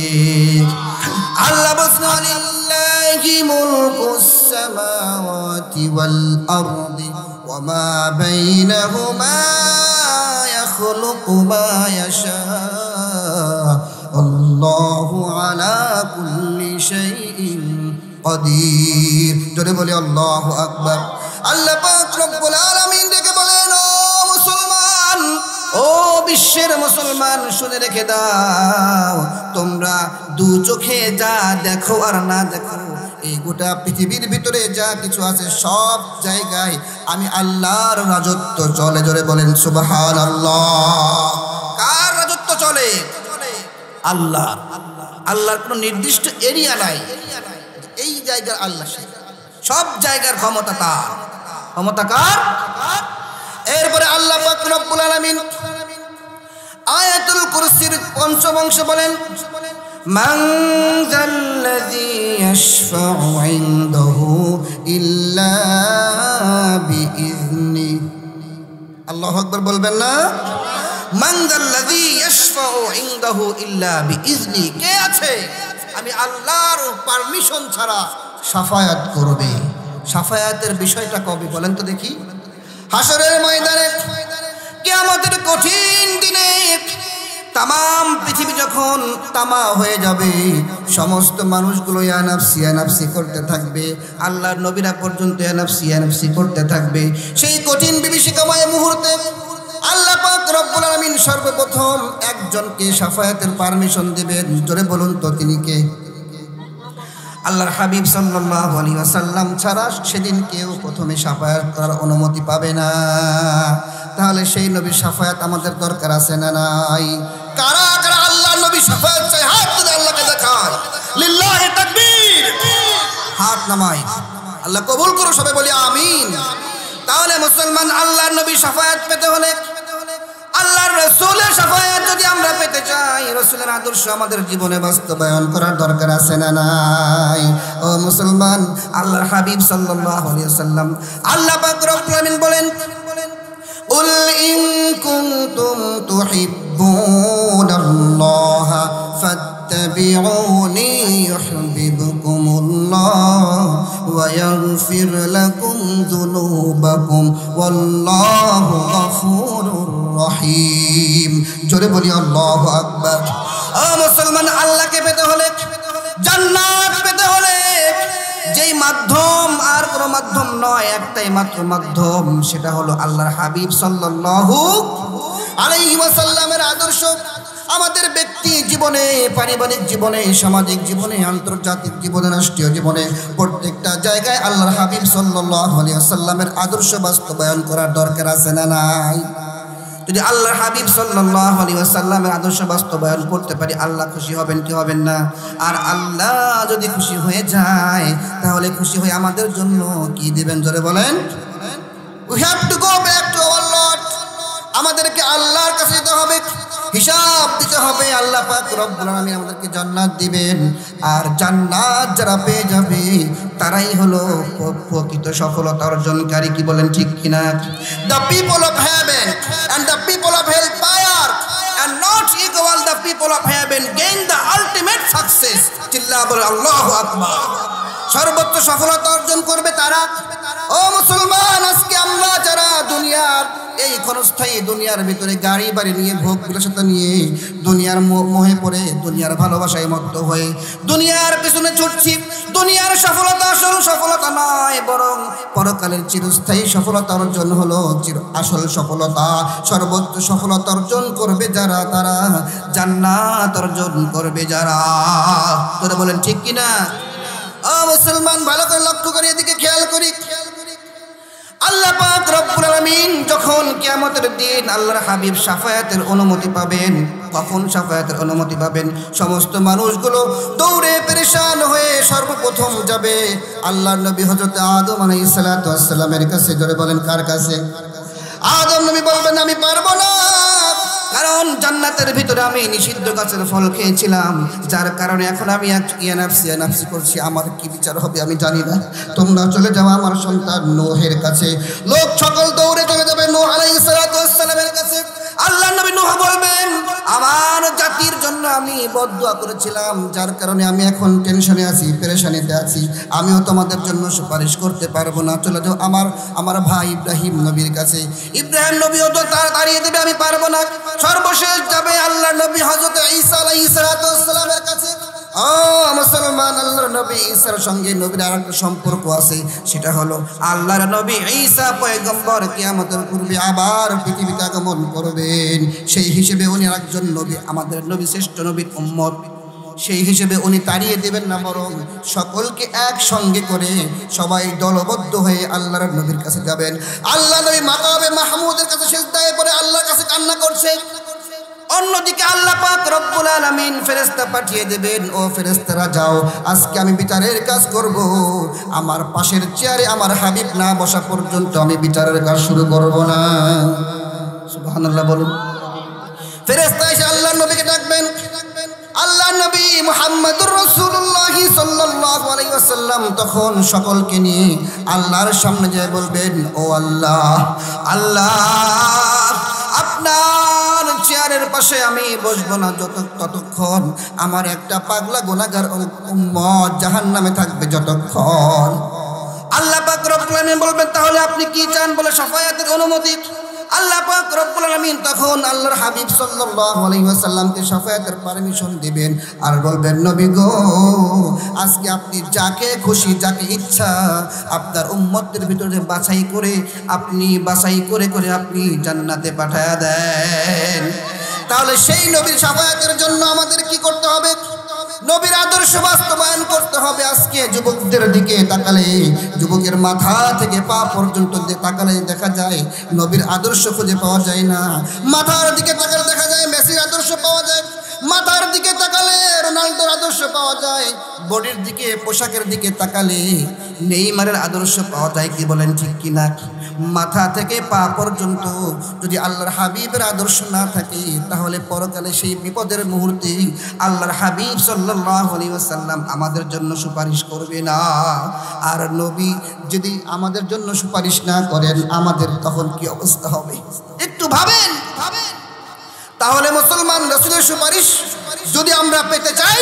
আল্লাহ বলেন, আলিল্লাহি মুলকুস সামাওয়াতি ওয়াল আরদি ওয়া মা বাইনাহুমা ইয়াখলুকু মা ইয়াশা আল্লাহু আলা কুল্লি শাইইন কাদির। জোরে বলি আল্লাহু আকবার। আল্লাহ পাক রব্বুল আলামিন ডেকে বলেন, ও মুসলমান, ও বিশ্বের মুসলমান, শুনে রেখে দাও, তোমরা দু চোখে যা দেখো আর না দেখো, এই গোটা পৃথিবীর ভিতরে যা কিছু আছে সব জায়গায় আমি আল্লাহর রাজত্ব চলে। জোরে বলেন সুবহানাল্লাহ। কার রাজত্ব চলে? আল্লাহ। আল্লাহর কোনো নির্দিষ্ট এরিয়া নাই, এই জায়গার আল্লাহ, সব জায়গার ক্ষমতা তার। ক্ষমতা কার? এরপরে আল্লাহ পাক রব্বুল আলামিন আয়াতুল কুরসির পঞ্চম অংশে বলেন, মান যাল্লাযী ইয়াশফাউ ইনদাহু ইল্লা বিইযনি। আল্লাহু আকবার বলবেন না? মান যাল্লাযী ইয়াশফাউ ইনদাহু ইল্লা বিইযনি। কে আছে আমি আল্লাহর পারমিশন ছাড়া শাফায়াত করবে? শাফায়াতের বিষয়টা কবে বলেন তো দেখি? হাসরের ময়দানে, কিয়ামতের কঠিন দিনে তামাম পৃথিবী যখন তামা হয়ে যাবে, সমস্ত মানুষগুলো ইয়া নাফসি ইয়া নাফসি করতে থাকবে, আল্লাহর নবীরা পর্যন্ত ইয়া নাফসি ইয়া নাফসি করতে থাকবে। সেই কঠিন বিভীষিকাময় মুহূর্তে আল্লাহ পাক রব্বুল আলামিন সর্বপ্রথম একজনকে শাফায়াতের পারমিশন দিবেন। জোরে বলুন তো তিনি কে? আল্লাহর হাবিব সাল্লাল্লাহু আলাইহি ওয়াসাল্লাম ছাড়া সেদিন কেউ প্রথমে শাফায়াত করার অনুমতি পাবে না। তাহলে সেই নবীর শাফায়াত আমাদের দরকার আছে না নাই? কারা কারা আল্লাহর নবী শাফায়াত চায়? হাত তুলে আল্লাহকে দেখায়, লিল্লাহি তাকবীর। হাত নামায়, আল্লাহ কবুল করো, সবাই বলি আমিন। তাহলে মুসলমান, আল্লাহর নবী শাফায়াত পেতে হলে, আল্লাহর রাসূলের শাফায়াত যদি আমরা পেতে চাই, রাসূলের আদর্শ আমাদের জীবনে বাস্তবায়ন করার দরকার আছে না নাই? ও মুসলমান, আল্লাহর হাবিব সাল্লাল্লাহু আলাইহি ওয়াসাল্লাম, আল্লাহ পাক রব্বুল আলামিন বলেন, কুল ইন কুনতুম তুহিব্বুনাল্লাহা ফাত্তাবিউনি ইউহিব্বুকুমুল্লাহ ওয়া ইয়াগফির লাকুম যুনুবাকুম ওয়াল্লাহু গফুরুর রহিম। জোরে বলি আল্লাহু আকবার। ও মুসলমান, আল্লাহকে পেতে হলে, জান্নাত পেতে হলে যেই মাধ্যম, আর কোনো মাধ্যম নয়, একটাই মাত্র মাধ্যম, সেটা হলো আল্লাহর হাবিব সাল্লাল্লাহু আলাইহি ওয়াসাল্লামের আদর্শ। আমাদের ব্যক্তি জীবনে, পারিবারিক জীবনে, সামাজিক জীবনে, আন্তর্জাতিক জীবনে, রাষ্ট্রীয় জীবনে, প্রত্যেকটা জায়গায় আল্লাহর হাবিব সাল্লাল্লাহু আলাইহি ওয়াসাল্লামের আদর্শ বাস্তবায়ন করার দরকার আছে না নাই? যদি আল্লাহর হাবিব সাল্লাল্লাহু আলাইহি ওয়াসাল্লামের আদর্শ বাস্তবায়ন করতে পারি, আল্লাহ খুশি হবেন কি হবেন না? আর আল্লাহ যদি খুশি হয়ে যায়, তাহলে খুশি হয়ে আমাদের জন্য কি দিবেন? জোরে বলেন। We have to go back to our Lord. আমাদেরকে আল্লাহর কাছে যেতে হবে, হিসাব দিতে হবে। আল্লাহ পাক রব্বুল আলামিন আমাদেরকে জান্নাত দিবেন, আর জান্নাত যারা পেয়ে যাবে তারাই হলো প্রকৃত সফলতা অর্জনকারী। কি বলেন ঠিক কিনা? The people of heaven and the people of hell fire and not equal the people of heaven gain the ultimate success. চিল্লা বলে আল্লাহু আকবার। সর্বোচ্চ সফলতা অর্জন করবে তারা। ও মুসলমান, আজকে আমরা যারা দুনিয়ার এই ক্ষণস্থায়ী দুনিয়ার ভিতরে গাড়ি বাড়ি নিয়ে ভোগ বিলাসিতা নিয়ে দুনিয়ার মোহে পড়ে দুনিয়ার ভালোবাসায় মত্ত হয়ে দুনিয়ার পেছনে ছুটছি, দুনিয়ার সফলতা আসল সফলতা নয়, বরং পরকালের চিরস্থায়ী সফলতা অর্জন হলো আসল সফলতা। সর্বোচ্চ সফলতা অর্জন করবে যারা, তারা জান্নাত অর্জন করবে যারা। তোরা বলেন ঠিক কিনা? ও মুসলমান, ভালো করে লক্ষ্য করে এদিকে খেয়াল করি। আল্লাহ পাক রব্বুল আলামিন যখন কিয়ামতের দিন আল্লাহর হাবিব শাফায়াতের অনুমতি পাবেন, কখন শাফায়াতের অনুমতি পাবেন? সমস্ত মানুষগুলো দৌড়ে পেরেশান হয়ে সর্বপ্রথম যাবে আল্লাহর নবী হযরত আদম আলাইহিস সালাতু ওয়াস সালামের কাছে। জোরে বলেন কার কাছে? আদম নবী বলবেন আমি পারবো না, কারণ জান্নাতের ভিতরে আমি নিষিদ্ধ গাছের ফল খেয়েছিলাম, যার কারণে এখন আমি ইয়ানাফসি করছি। আমার কি বিচার হবে আমি জানি না, তোমরা চলে যাও আমার সন্তান নূহের কাছে। লোক সকল দৌড়ে চলে যাবে নূহ আলাইহিস সালাতু ওয়াস সালামের কাছে। আল্লাহ নবী নূহ বলবেন আমার জাতির জন্য আমি বদদুয়া করেছিলাম, যার কারণে আমি এখন টেনশনে আছি, পেরেশানিতে আছি, আমিও তোমাদের জন্য সুপারিশ করতে পারবো না। চলে যাও আমার ভাই ইব্রাহিম নবীর কাছে। ইব্রাহিম নবীও তো তার দাঁড়িয়ে দেবে, আমি পারবো না। সর্বশেষ যাবে আল্লাহ নবী হযরত ঈসা আলাইহিস সালাতু ওয়াস সালামের কাছে। ও মুসলমান, আল্লাহর নবী ঈসার সঙ্গে নবীর আরেকটা সম্পর্ক আছে, সেটা হলো আল্লাহর নবী ঈসা পয়গম্বর কিয়ামতের পূর্বে আবার পৃথিবীতে আগমন করবেন। সেই হিসেবে উনি আরেকজন নবী, আমাদের নবী শ্রেষ্ঠ নবীর উম্মত। সেই হিসেবে উনি তাড়িয়ে দেবেন না, বরং সকলকে একসঙ্গে করে সবাই দলবদ্ধ হয়ে আল্লাহর নবীর কাছে যাবেন। আল্লাহ নবী মাকামে মাহমুদের কাছে সিজদায় পড়ে আল্লাহর কাছে কান্না করছে। অন্যদিকে আল্লাহ পাক রব্বুল আলামিন ফেরেশতা পাঠিয়ে দেবেন, ও ফেরেশতারা যাও, আজকে আমি বিচারের কাজ করব, আমার পাশের চেয়ারে আমার হাবিব না বসা পর্যন্ত আমি বিচারের কাজ শুরু করব না। সুবহানাল্লাহ বলুন। ফেরেশতা এসে আল্লাহর নবীকে ডাকবেন। আল্লাহ নবী মুহাম্মদুর রাসূলুল্লাহ সাল্লাল্লাহু আলাইহি ওয়াসাল্লাম তখন সকলকে নিয়ে আল্লাহর সামনে যায় বলবেন, ও আল্লাহ, আপনার চেয়ারের পাশে আমি বসবো না ততক্ষণ আমার একটা পাগলা গুনাহগার উম্মত জাহান্নামে থাকবে যতক্ষণ। আল্লাহ পাক রব্বুল আলামিন বলবেন তাহলে আপনি কি চান? বলে শাফায়াতের অনুমতি। আল্লাহ পাক রব্বুল আলামিন তখন আল্লাহর হাবিব সাল্লাল্লাহু আলাইহি ওয়াসাল্লামকে শাফায়াতের পারমিশন দিবেন আর বলবেন, নবী গো, আজকে আপনি যাকে খুশি যাকে ইচ্ছা আপনার উম্মতের ভিতরে বাছাই করে আপনি জান্নাতে পাঠায়া দেন। তাহলে সেই নবীর শাফায়াতের জন্য আমাদের কি করতে হবে? নবীর আদর্শ বাস্তবায়ন করতে হবে। আজকে যুবকদের দিকে তাকালে, যুবকের মাথা থেকে পা পর্যন্ত তাকালে দেখা যায় নবীর আদর্শ খুঁজে পাওয়া যায় না। মাথার দিকে তাকালে দেখা যায় মেসির আদর্শ পাওয়া যায়, মাথার দিকে তাকালে রোনাল্ডোর আদর্শ পাওয়া যায়, বডির দিকে পোশাকের দিকে তাকালে নেইমারের আদর্শ পাওয়া যায়। কি বলেন ঠিক কিনা? মাথা থেকে পা পর্যন্ত যদি আল্লাহর হাবিবের আদর্শ না থাকে তাহলে পরকালে সেই বিপদের মুহূর্তে আল্লাহর হাবিব সাল্লাল্লাহু আলাইহি ওয়াসাল্লাম আমাদের জন্য সুপারিশ করবে না। আর নবী যদি আমাদের জন্য সুপারিশ না করেন আমাদের তখন কি অবস্থা হবে একটু ভাবেন। তাহলে মুসলমান, রাসূলের সুপারিশ যদি আমরা পেতে চাই,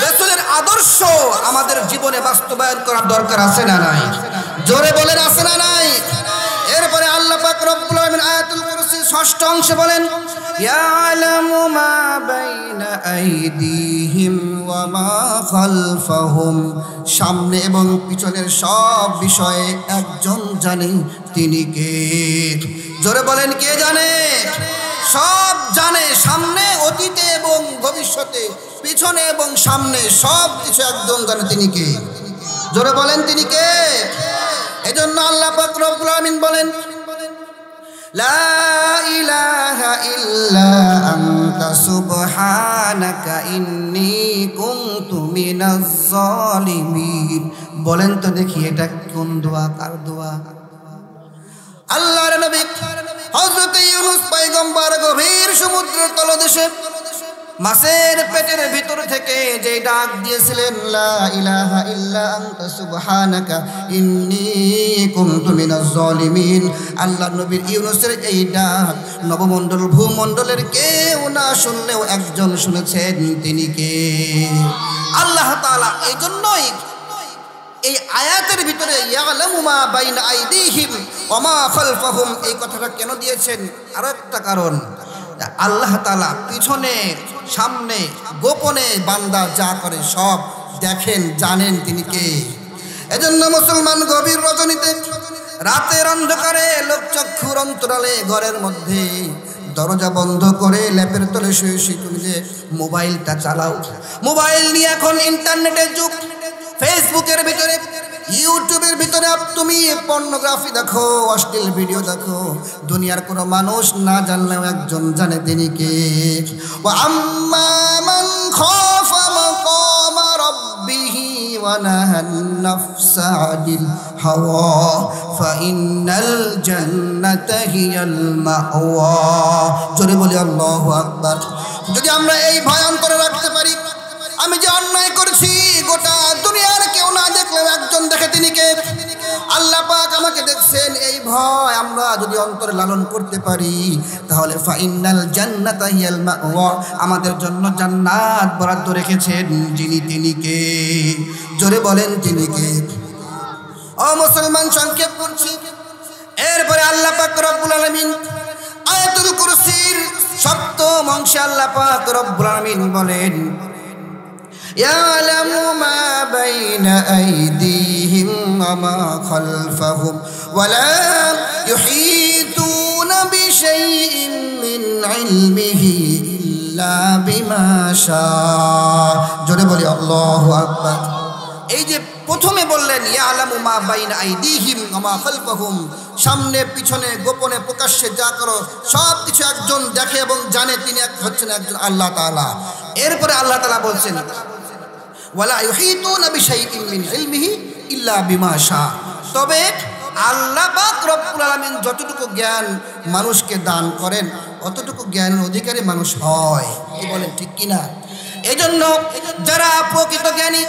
রাসূলের আদর্শ আমাদের জীবনে বাস্তবায়ন করার দরকার আছে না নাই? জোরে বলেন আছে না নাই? এরপরে আল্লাহ পাক রব্বুল আলামিন আয়াতুল কুরসির ৬ষ্ঠ অংশে বলেন, ইয়ালামু মা বাইনা আইদিহিম ওয়া মা খালফাহুম, সামনে এবং পিছনের সব বিষয়ে একজন জানে, তিনি কে? জোরে বলেন কে জানে? সব জানে, সামনে, অতীতে এবং ভবিষ্যতে, পিছনে এবং সামনে সব কিছু একজন জানে, তিনি কে? জোরে বলেন তিনি কে? এজন্য আল্লাহ পাক রব্বুল আলামিন বলেন, লা ইলাহা ইল্লা আনতা সুবহানাকা ইন্নী কুনতু মিনাজ জালিমিন। বলেন তো দেখি এটা কোন দোয়া, কার দোয়া? আল্লাহর নবী হযরত ইউনূস পয়গম্বর গভীর সমুদ্রের তলদেশে মাছের পেটের ভিতর থেকে যে ডাক দিয়েছিলেন, লা ইলাহা ইল্লা আনতা সুবহানাকা ইন্নী কুনতু মিনাজ জালিমিন। আল্লাহ নবীর ইউনূসের এই ডাক নবমণ্ডল ভূমণ্ডলের কেউ না শুনলেও একজন শুনেছেন, তিনি কে? আল্লাহ তাআলা। এই জন্যই এই আয়াতের ভিতরে ইয়ালামু মা বাইনা আইদিহিম ওয়া মা খালফাহুম এই কথাটা কেন দিয়েছেন? আরো একটা কারণ, আল্লাহ তাআলা পিছনে সামনে গোপনে বান্দা যা করে সব দেখেন, জানেন তিনি কে। এজন্য মুসলমান গভীর রজনীতে রাতের অন্ধকারে লোকচক্ষুর অন্তরালে ঘরের মধ্যে দরজা বন্ধ করে ল্যাপের তলে শুয়ে শুয়ে তুমি যে মোবাইলটা চালাও, মোবাইল নিয়ে এখন ইন্টারনেটের যুগ, ফেসবুকের ভিতরে ইউটিউবের ভিতরে তুমি পর্নোগ্রাফি দেখো, অশ্লীল ভিডিও দেখো, দুনিয়ার কোনো মানুষ না জানলেও একজন জানে, তিনি কে? ওয়া আম্মা মান খাফা মাকামা রাব্বিহি ওয়া নাহান নাফসা আনিল হাওয়া ফাইন্নাল জান্নাতা হিয়াল মাওয়া। জোরে বলি আল্লাহু আকবার। যদি আমরা এই ভয় অন্তরে রাখতে পারি, আমি যে অন্যায় করছি গোটা দুনিয়ার কেউ না দেখলেও একজন দেখে, তিনি কে? আল্লাহ পাক আমাকে দেখছেন, এই ভয় আমরা যদি অন্তরে লালন করতে পারি তাহলে ফাইনাল জান্নাতা হিয়াল মাওয়া, আমাদের জন্য জান্নাত বরাদ্দ রেখেছেন যিনি, তিনি কে? জোরে বলেন, তিনি কে? ও মুসলমান, সংক্ষেপ করছি। এরপরে আল্লাহ পাক রব্বুল আলামিন আয়াতুল কুরসির সপ্তম অংশে আল্লাহ পাক রব্বুল আলামিন বলেন, يعلم ما بين أيديهم وما خلفهم ولا يحيطون بشيء من علمه إلا بما شاء। জোরে বলি আল্লাহু আকবার। এই যে প্রথমে বললেন ইয়ালামু মা বাইনা আইদিহিম ওয়া মা খালফাহুম, সামনে পিছনে গোপনে প্রকাশ্যে যা করো সব কিছু একজন দেখে এবং জানে, তিনি হচ্ছেন একজন আল্লাহ তাআলা। এরপরে আল্লাহ তাআলা বলছেন ওয়ালা ইউহিতুনা বিশাইইন মিন ইলমিহি ইল্লা বিমা শা, তবে আল্লাহ পাক রব্বুল আলামিন যতটুকু জ্ঞান মানুষকে দান করেন অতটুকু জ্ঞানের অধিকারী মানুষ হয়। কি বলেন, ঠিক কিনা? এজন্য যারা প্রকৃত জ্ঞানী,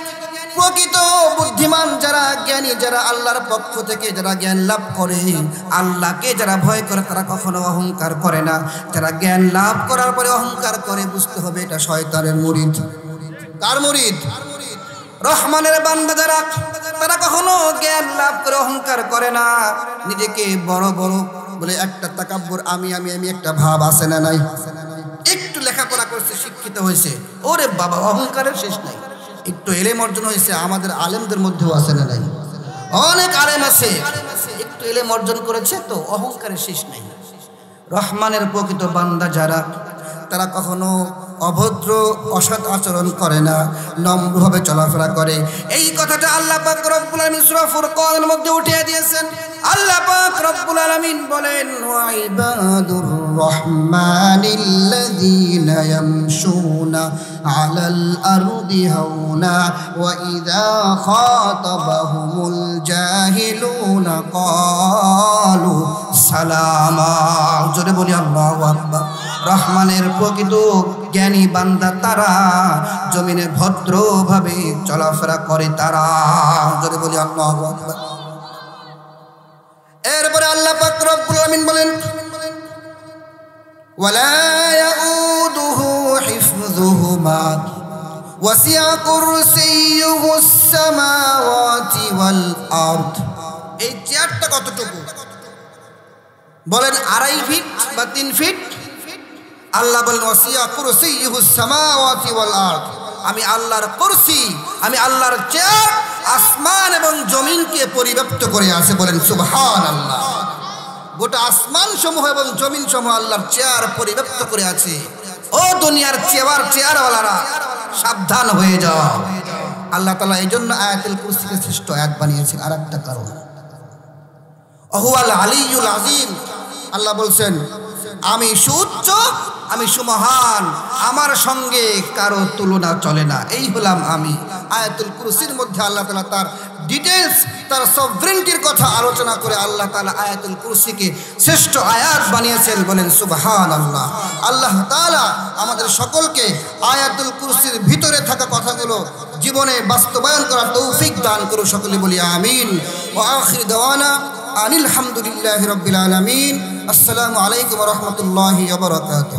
প্রকৃত বুদ্ধিমান, যারা জ্ঞানী, যারা আল্লাহর পক্ষ থেকে যারা জ্ঞান লাভ করে, আল্লাহকে যারা ভয় করে, তারা কখনো অহংকার করে না। যারা জ্ঞান লাভ করার পরে অহংকার করে, বুঝতে হবে এটা শয়তানের মুরিদ। কার মুরিদ? রহমানের বান্দা যারা, তারা কখনো জ্ঞান লাভ করে অহংকার করে না। নিজেকে বড় বড় বলে একটা তাকাব্বুর, আমি আমি আমি একটা ভাব আছে না নাই? একটু লেখাপড়া করছে, শিক্ষিত হয়েছে, ওরে বাবা অহংকারের শেষ নাই। একটু এলেম অর্জন হয়েছে, আমাদের আলেমদের মধ্যেও আছে না নাই? অনেক আলেম আছে, একটু এলেম অর্জন করেছে তো অহংকারের শেষ নাই। রহমানের প্রকৃত বান্দা যারা, তারা কখনো অভদ্র অসৎ আচরণ করে না, নম্রভাবে চলাফেরা করে। এই কথাটা আল্লাহ পাক রব্বুল আলামিন সূরা ফুরকানের মধ্যে উঠিয়ে দিয়েছেন। আল্লাহ পাক রব্বুল আলামিন বলেন, ওয়া ইবাদুর রহমানিল্লাযীনা ইয়ামশুনা আলাল আরদি হাওনা ওয়া ইযা খাতাবাহুমুল জাহিলুনা ক্বালু সালামা। জোরে বলি আল্লাহু আকবার। রহমানের প্রকৃত জ্ঞানী বান্দা তারা, জমিনে ভদ্রভাবে চলাফেরা করে তারা। জোরে বলি আল্লাহু আকবার। এরপরে আল্লাহ পাক রব্বুল আলামিন বলেন, ওয়ালা ইয়াউদুহু হিফযুহুমা ওয়াসিআ কুরসিয়্যুহুস সামাওয়াতি ওয়াল আরদ। এই চেয়ারটা কতটুকু বলেন? 2.5 ফিট বা 3 ফিট? আল্লাহ বলেন ওয়াসিআ কুরসিয়্যুহুস সামাওয়াতি ওয়াল আরদ, আমি আল্লাহর কুরসি, আমি আল্লাহর চেয়ার আসমান এবং জমিনকে পরিব্যাপ্ত করে আছে। বলেন সুবহানাল্লাহ। গোটা আসমান সমূহ এবং জমিন সমূহ আল্লাহর চেয়ার পরিব্যাপ্ত করে আছে। ও দুনিয়ার চেয়ারওয়ালারা, সাবধান হয়ে যাও। আল্লাহ তাআলা এই জন্য আয়াতুল কুরসিকে শ্রেষ্ঠ আয়াত বানিয়েছেন। আর একটা কারণ, ওহুয়াল আলিয়্যুল আযীম। আল্লাহ বলছেন, আমি সুউচ্চ, আমি সুমহান, আমার সঙ্গে কারো তুলনা চলে না, এই হলাম আমি। আয়াতুল কুরসির মধ্যে আল্লাহ তাআলা তার ডিটেলস তার সভরেন্টির কথা আলোচনা করে আল্লাহ তাআলা আয়াতুল কুরসিকে শ্রেষ্ঠ আয়াত বানিয়েছেন। বলেন সুবহানাল্লাহ। আল্লাহ তাআলা আমাদের সকলকে আয়াতুল কুরসির ভিতরে থাকা কথাগুলো জীবনে বাস্তবায়ন করার তৌফিক দান করুন। সকলে বলি আমিন। ওয়া আখির দাওয়ানা আনিল হামদুলিল্লাহি রাব্বিল আলামিন। আসসালামু আলাইকুম ওয়া রাহমাতুল্লাহি ওয়া বারাকাতুহু।